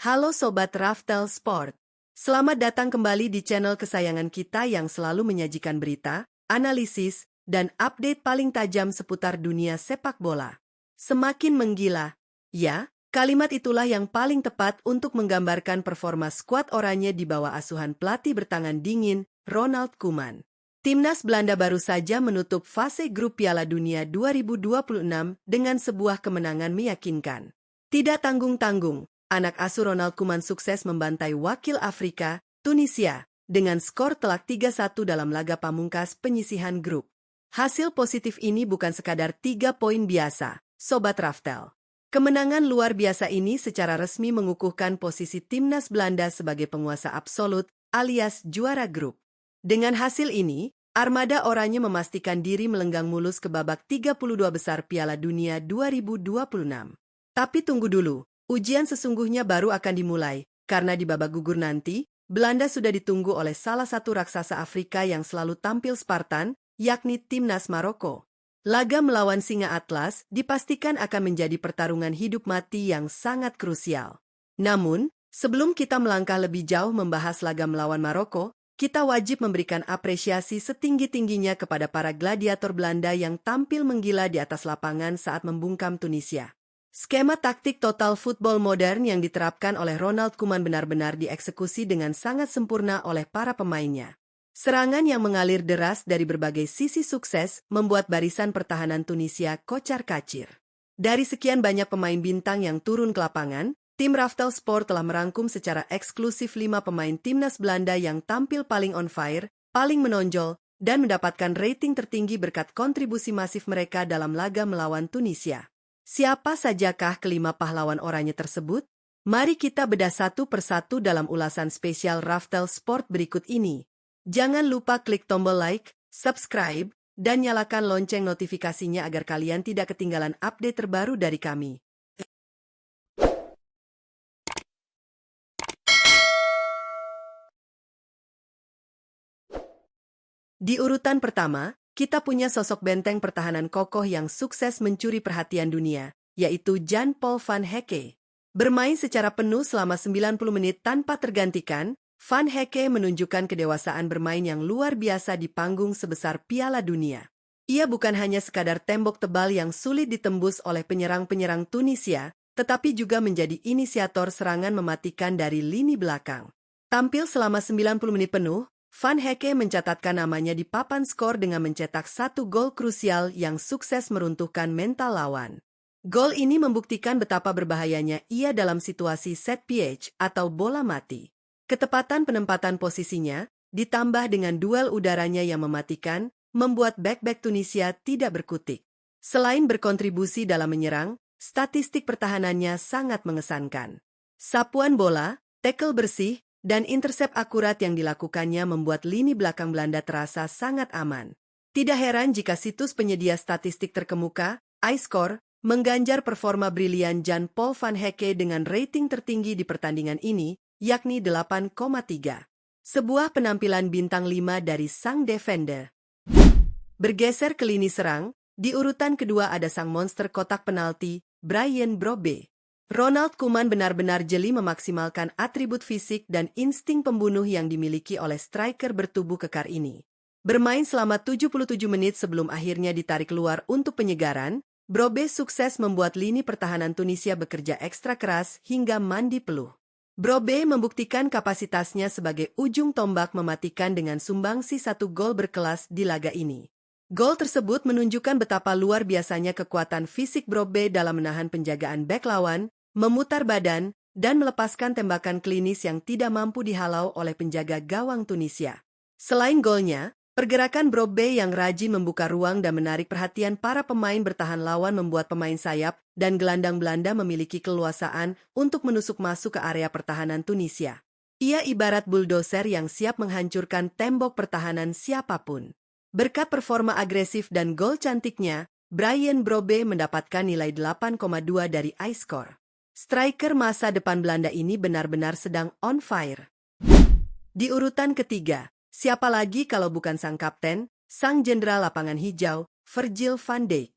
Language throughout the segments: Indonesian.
Halo Sobat Raftel Sport. Selamat datang kembali di channel kesayangan kita yang selalu menyajikan berita, analisis, dan update paling tajam seputar dunia sepak bola. Semakin menggila. Ya, kalimat itulah yang paling tepat untuk menggambarkan performa skuad oranye di bawah asuhan pelatih bertangan dingin, Ronald Koeman. Timnas Belanda baru saja menutup fase grup Piala Dunia 2026 dengan sebuah kemenangan meyakinkan. Tidak tanggung-tanggung, anak asuh Ronald Koeman sukses membantai wakil Afrika, Tunisia, dengan skor telak 3-1 dalam laga pamungkas penyisihan grup. Hasil positif ini bukan sekadar 3 poin biasa, Sobat Raftel. Kemenangan luar biasa ini secara resmi mengukuhkan posisi Timnas Belanda sebagai penguasa absolut alias juara grup. Dengan hasil ini, Armada Oranye memastikan diri melenggang mulus ke babak 32 besar Piala Dunia 2026. Tapi tunggu dulu, ujian sesungguhnya baru akan dimulai, karena di babak gugur nanti, Belanda sudah ditunggu oleh salah satu raksasa Afrika yang selalu tampil Spartan, yakni Timnas Maroko. Laga melawan Singa Atlas dipastikan akan menjadi pertarungan hidup mati yang sangat krusial. Namun, sebelum kita melangkah lebih jauh membahas laga melawan Maroko, kita wajib memberikan apresiasi setinggi-tingginya kepada para gladiator Belanda yang tampil menggila di atas lapangan saat membungkam Tunisia. Skema taktik total football modern yang diterapkan oleh Ronald Koeman benar-benar dieksekusi dengan sangat sempurna oleh para pemainnya. Serangan yang mengalir deras dari berbagai sisi sukses membuat barisan pertahanan Tunisia kocar-kacir. Dari sekian banyak pemain bintang yang turun ke lapangan, tim Raftel Sport telah merangkum secara eksklusif 5 pemain Timnas Belanda yang tampil paling on fire, paling menonjol, dan mendapatkan rating tertinggi berkat kontribusi masif mereka dalam laga melawan Tunisia. Siapa sajakah kelima pahlawan oranye tersebut? Mari kita bedah satu persatu dalam ulasan spesial Raftel Sport berikut ini. Jangan lupa klik tombol like, subscribe, dan nyalakan lonceng notifikasinya agar kalian tidak ketinggalan update terbaru dari kami. Di urutan pertama, kita punya sosok benteng pertahanan kokoh yang sukses mencuri perhatian dunia, yaitu Jan-Paul van Hecke. Bermain secara penuh selama 90 menit tanpa tergantikan, Van Hecke menunjukkan kedewasaan bermain yang luar biasa di panggung sebesar Piala Dunia. Ia bukan hanya sekadar tembok tebal yang sulit ditembus oleh penyerang-penyerang Tunisia, tetapi juga menjadi inisiator serangan mematikan dari lini belakang. Tampil selama 90 menit penuh, Van Hecke mencatatkan namanya di papan skor dengan mencetak 1 gol krusial yang sukses meruntuhkan mental lawan. Gol ini membuktikan betapa berbahayanya ia dalam situasi set piece atau bola mati. Ketepatan penempatan posisinya, ditambah dengan duel udaranya yang mematikan, membuat bek-bek Tunisia tidak berkutik. Selain berkontribusi dalam menyerang, statistik pertahanannya sangat mengesankan. Sapuan bola, tackle bersih, dan intersep akurat yang dilakukannya membuat lini belakang Belanda terasa sangat aman. Tidak heran jika situs penyedia statistik terkemuka, iScore, mengganjar performa brilian Jan-Paul van Hecke dengan rating tertinggi di pertandingan ini, yakni 8,3. Sebuah penampilan bintang 5 dari sang defender. Bergeser ke lini serang, di urutan kedua ada sang monster kotak penalti, Bryan Brobbey. Ronald Koeman benar-benar jeli memaksimalkan atribut fisik dan insting pembunuh yang dimiliki oleh striker bertubuh kekar ini. Bermain selama 77 menit sebelum akhirnya ditarik keluar untuk penyegaran, Brobbey sukses membuat lini pertahanan Tunisia bekerja ekstra keras hingga mandi peluh. Brobbey membuktikan kapasitasnya sebagai ujung tombak mematikan dengan sumbangsi 1 gol berkelas di laga ini. Gol tersebut menunjukkan betapa luar biasanya kekuatan fisik Brobbey dalam menahan penjagaan bek lawan, memutar badan, dan melepaskan tembakan klinis yang tidak mampu dihalau oleh penjaga gawang Tunisia. Selain golnya, pergerakan Brobbey yang rajin membuka ruang dan menarik perhatian para pemain bertahan lawan membuat pemain sayap dan gelandang Belanda memiliki keleluasaan untuk menusuk masuk ke area pertahanan Tunisia. Ia ibarat bulldozer yang siap menghancurkan tembok pertahanan siapapun. Berkat performa agresif dan gol cantiknya, Bryan Brobbey mendapatkan nilai 8,2 dari iScore. Striker masa depan Belanda ini benar-benar sedang on fire. Di urutan ketiga, siapa lagi kalau bukan sang kapten, sang jenderal lapangan hijau, Virgil van Dijk.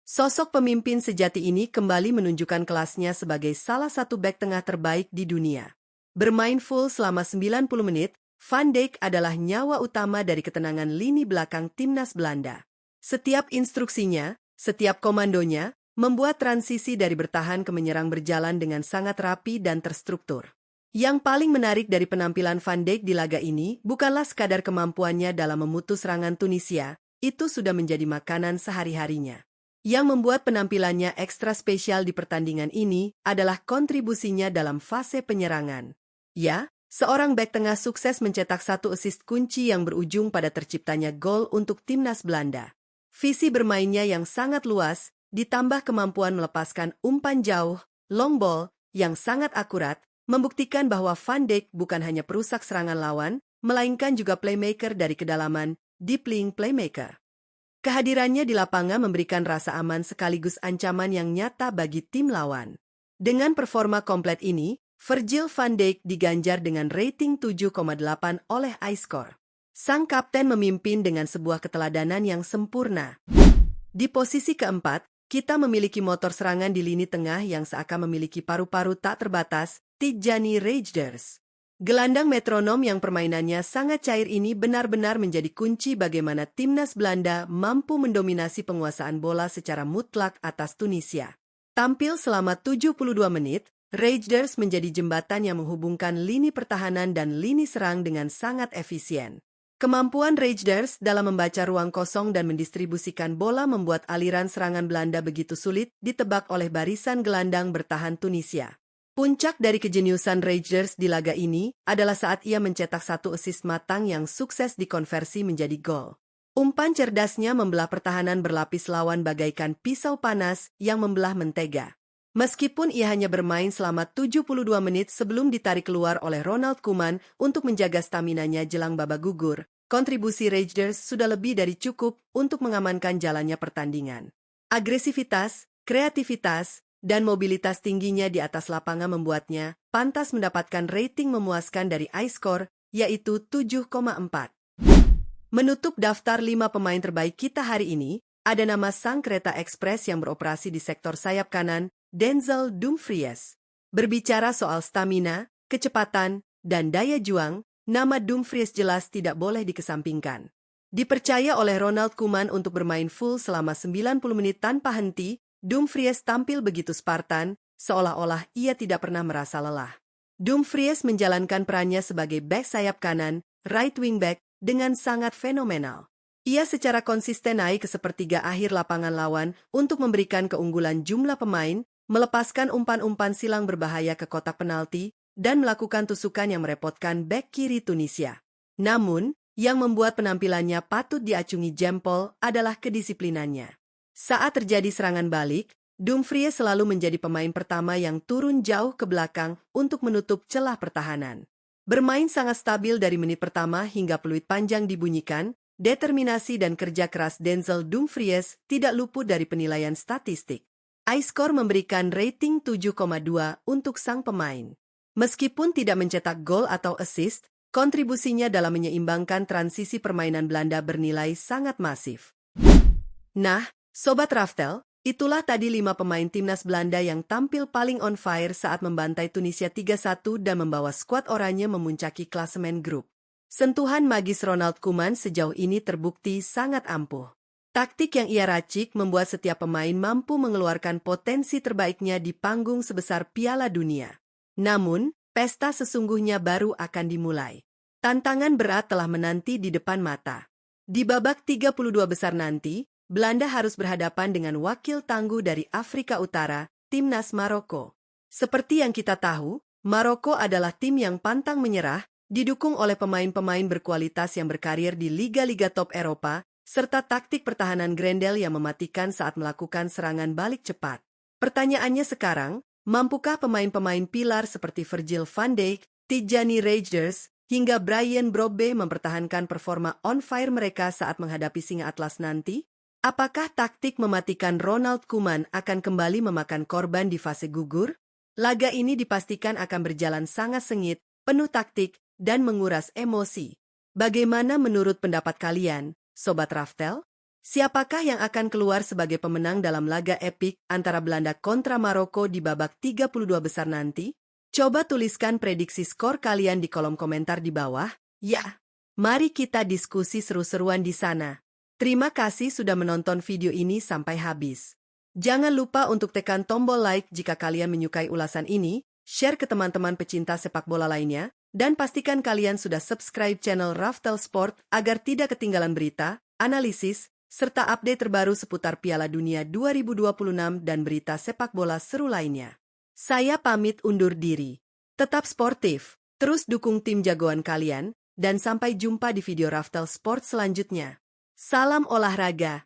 Sosok pemimpin sejati ini kembali menunjukkan kelasnya sebagai salah satu bek tengah terbaik di dunia. Bermain full selama 90 menit, Van Dijk adalah nyawa utama dari ketenangan lini belakang timnas Belanda. Setiap instruksinya, setiap komandonya, membuat transisi dari bertahan ke menyerang berjalan dengan sangat rapi dan terstruktur. Yang paling menarik dari penampilan Van Dijk di laga ini bukanlah sekadar kemampuannya dalam memutus serangan Tunisia, itu sudah menjadi makanan sehari-harinya. Yang membuat penampilannya ekstra spesial di pertandingan ini adalah kontribusinya dalam fase penyerangan. Ya, seorang bek tengah sukses mencetak satu assist kunci yang berujung pada terciptanya gol untuk timnas Belanda. Visi bermainnya yang sangat luas, ditambah kemampuan melepaskan umpan jauh, long ball, yang sangat akurat, membuktikan bahwa Van Dijk bukan hanya perusak serangan lawan, melainkan juga playmaker dari kedalaman, deep lying playmaker. Kehadirannya di lapangan memberikan rasa aman sekaligus ancaman yang nyata bagi tim lawan. Dengan performa komplet ini, Virgil van Dijk diganjar dengan rating 7,8 oleh iScore. Sang kapten memimpin dengan sebuah keteladanan yang sempurna. Di posisi keempat, kita memiliki motor serangan di lini tengah yang seakan memiliki paru-paru tak terbatas, Tijjani Reijnders. Gelandang metronom yang permainannya sangat cair ini benar-benar menjadi kunci bagaimana timnas Belanda mampu mendominasi penguasaan bola secara mutlak atas Tunisia. Tampil selama 72 menit, Reijnders menjadi jembatan yang menghubungkan lini pertahanan dan lini serang dengan sangat efisien. Kemampuan Reijnders dalam membaca ruang kosong dan mendistribusikan bola membuat aliran serangan Belanda begitu sulit ditebak oleh barisan gelandang bertahan Tunisia. Puncak dari kejeniusan Reijnders di laga ini adalah saat ia mencetak satu assist matang yang sukses dikonversi menjadi gol. Umpan cerdasnya membelah pertahanan berlapis lawan bagaikan pisau panas yang membelah mentega. Meskipun ia hanya bermain selama 72 menit sebelum ditarik keluar oleh Ronald Koeman untuk menjaga staminanya jelang babak gugur, kontribusi Reijnders sudah lebih dari cukup untuk mengamankan jalannya pertandingan. Agresivitas, kreativitas, dan mobilitas tingginya di atas lapangan membuatnya pantas mendapatkan rating memuaskan dari iScore, yaitu 7,4. Menutup daftar 5 pemain terbaik kita hari ini, ada nama sang kereta ekspres yang beroperasi di sektor sayap kanan, Denzel Dumfries. Berbicara soal stamina, kecepatan, dan daya juang, nama Dumfries jelas tidak boleh dikesampingkan. Dipercaya oleh Ronald Koeman untuk bermain full selama 90 menit tanpa henti, Dumfries tampil begitu Spartan, seolah-olah ia tidak pernah merasa lelah. Dumfries menjalankan perannya sebagai bek sayap kanan, right wing back, dengan sangat fenomenal. Ia secara konsisten naik ke sepertiga akhir lapangan lawan untuk memberikan keunggulan jumlah pemain, melepaskan umpan-umpan silang berbahaya ke kotak penalti, dan melakukan tusukan yang merepotkan bek kiri Tunisia. Namun, yang membuat penampilannya patut diacungi jempol adalah kedisiplinannya. Saat terjadi serangan balik, Dumfries selalu menjadi pemain pertama yang turun jauh ke belakang untuk menutup celah pertahanan. Bermain sangat stabil dari menit pertama hingga peluit panjang dibunyikan, determinasi dan kerja keras Denzel Dumfries tidak luput dari penilaian statistik. iScore memberikan rating 7,2 untuk sang pemain. Meskipun tidak mencetak gol atau assist, kontribusinya dalam menyeimbangkan transisi permainan Belanda bernilai sangat masif. Nah, Sobat Raftel, itulah tadi 5 pemain timnas Belanda yang tampil paling on fire saat membantai Tunisia 3-1 dan membawa skuad oranye memuncaki klasemen grup. Sentuhan magis Ronald Koeman sejauh ini terbukti sangat ampuh. Taktik yang ia racik membuat setiap pemain mampu mengeluarkan potensi terbaiknya di panggung sebesar Piala Dunia. Namun, pesta sesungguhnya baru akan dimulai. Tantangan berat telah menanti di depan mata. Di babak 32 besar nanti, Belanda harus berhadapan dengan wakil tangguh dari Afrika Utara, timnas Maroko. Seperti yang kita tahu, Maroko adalah tim yang pantang menyerah, didukung oleh pemain-pemain berkualitas yang berkarir di liga-liga top Eropa, serta taktik pertahanan grendel yang mematikan saat melakukan serangan balik cepat. Pertanyaannya sekarang, mampukah pemain-pemain pilar seperti Virgil van Dijk, Tijjani Reijnders, hingga Brian Brobby mempertahankan performa on fire mereka saat menghadapi Singa Atlas nanti? Apakah taktik mematikan Ronald Koeman akan kembali memakan korban di fase gugur? Laga ini dipastikan akan berjalan sangat sengit, penuh taktik, dan menguras emosi. Bagaimana menurut pendapat kalian, Sobat Raftel? Siapakah yang akan keluar sebagai pemenang dalam laga epik antara Belanda kontra Maroko di babak 32 besar nanti? Coba tuliskan prediksi skor kalian di kolom komentar di bawah, ya. Mari kita diskusi seru-seruan di sana. Terima kasih sudah menonton video ini sampai habis. Jangan lupa untuk tekan tombol like jika kalian menyukai ulasan ini, share ke teman-teman pecinta sepak bola lainnya, dan pastikan kalian sudah subscribe channel Raftel Sport agar tidak ketinggalan berita, analisis, serta update terbaru seputar Piala Dunia 2026 dan berita sepak bola seru lainnya. Saya pamit undur diri. Tetap sportif, terus dukung tim jagoan kalian, dan sampai jumpa di video Raftel Sport selanjutnya. Salam olahraga.